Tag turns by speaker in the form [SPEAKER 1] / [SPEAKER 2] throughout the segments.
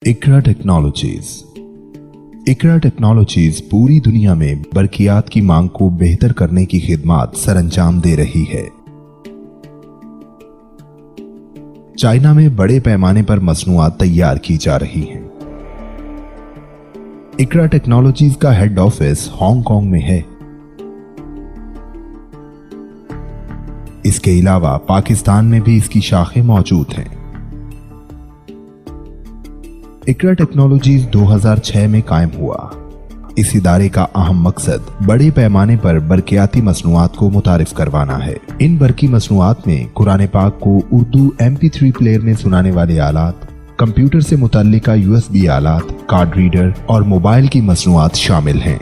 [SPEAKER 1] इकरा technologies पूरी दुनिया में बरकियात की मांग को बेहतर करने की खिदमत सरअंजाम दे रही है। चाइना में बड़े पैमाने पर मसनूआत तैयार की जा रही हैं। इकरा टेक्नोलॉजीज का हेड ऑफिस हांगकांग में है। इसके अलावा पाकिस्तान में भी इसकी शाखें मौजूद हैं। इकरा टेक्नोलॉजीज 2006 में कायम हुआ। इस इदारे का अहम मकसद बड़े पैमाने पर बरकियाती मसनूआत को मुतारिफ करवाना है। इन बरकी मसनूआत में कुरान पाक को उर्दू MP3 प्लेयर में सुनाने वाले आलात, कंप्यूटर से मुतल्लिका USB आलात, कार्ड रीडर और मोबाइल की मसनूआत शामिल हैं।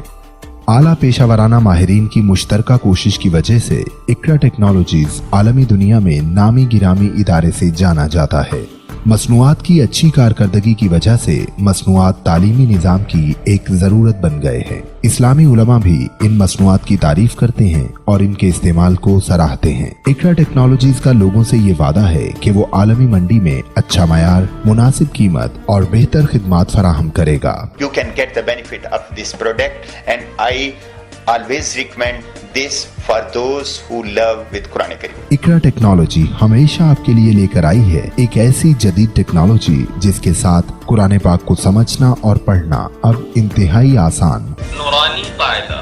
[SPEAKER 1] आला पेशावराना माहिरीन की मुश्तरका कोशिश की वजह से इकरा टेक्नोलॉजीज आलमी दुनिया में नामी गिरामी इदारे से जाना जाता है। मसनूआत की अच्छी कारकर्दगी की वजह से मसनूआत तालीमी निज़ाम की एक ज़रूरत बन गए हैं। इस्लामी उलमा भी इन मसनूआत की तारीफ करते हैं और इनके इस्तेमाल को सराहते हैं। इकरा टेक्नोलॉजीज का लोगों से ये वादा है कि वो आलमी मंडी में अच्छा मयार, मुनासिब कीमत और बेहतर खिदमत फराहम करेगा।
[SPEAKER 2] You can get the benefit of this product and I always recommend this for those who love with Quran Kareem।
[SPEAKER 1] Iqra technology हमेशा आपके लिए लेकर आई है एक ऐसी जदीद टेक्नोलॉजी जिसके साथ कुरान पाक को समझना और पढ़ना अब इंतहाई आसान।
[SPEAKER 3] नूरानी कायदा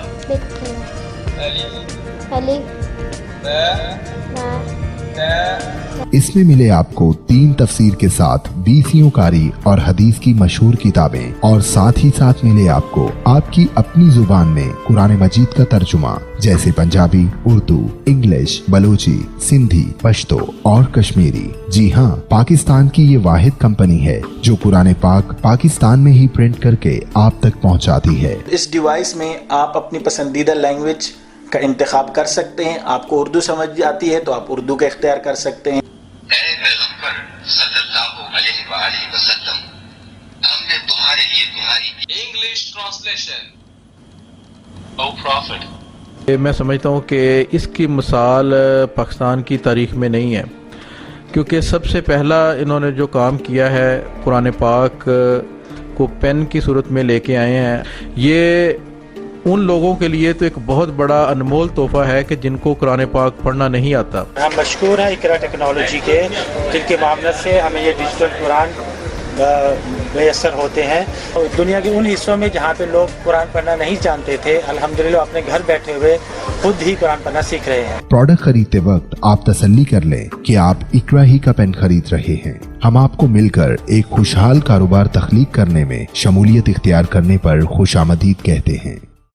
[SPEAKER 1] इसमें मिले आपको 3 तफसीर के साथ 20 कारी और हदीस की मशहूर किताबें और साथ ही साथ मिले आपको आपकी अपनी जुबान में कुरान मजीद का तर्जुमा जैसे पंजाबी, उर्दू, इंग्लिश, बलोची, सिंधी, पश्तो और कश्मीरी। जी हाँ, पाकिस्तान की ये वाहिद कंपनी है जो कुरान पाक पाकिस्तान में ही प्रिंट करके आप तक पहुँचाती है।
[SPEAKER 4] इस डिवाइस में आप अपनी पसंदीदा लैंग्वेज का इंतखाब कर सकते हैं। आपको उर्दू समझ आती है तो आप उर्दू का इख्तियार कर सकते हैं।
[SPEAKER 3] हमने तुम्हारे लिए तुम्हारी इंग्लिश ट्रांसलेशन ओ प्रॉफिट।
[SPEAKER 5] मैं समझता हूँ कि इसकी मिसाल पाकिस्तान की तारीख में नहीं है, क्योंकि सबसे पहला इन्होंने जो काम किया है कुरान पाक को पेन की सूरत में लेके आए हैं। ये उन लोगों के लिए तो एक बहुत बड़ा अनमोल तोहफा है कि जिनको कुरान पाक पढ़ना नहीं आता।
[SPEAKER 6] हम मशकूर हैं इकरा टेक्नोलॉजी के, जिनके मामले से हमें ये डिजिटल कुरान मैसर होते हैं। और दुनिया के उन हिस्सों में जहाँ पे लोग कुरान पढ़ना नहीं जानते थे, अल्हम्दुलिल्लाह अपने घर बैठे हुए खुद ही कुरान पढ़ना सीख रहे हैं।
[SPEAKER 1] प्रोडक्ट खरीदते वक्त आप तसल्ली कर लें कि आप इकरा ही का पेन खरीद रहे हैं। हम आपको मिलकर एक खुशहाल कारोबार तख्लीक करने में शमूलियत इख्तियार करने पर खुशामदीद कहते हैं।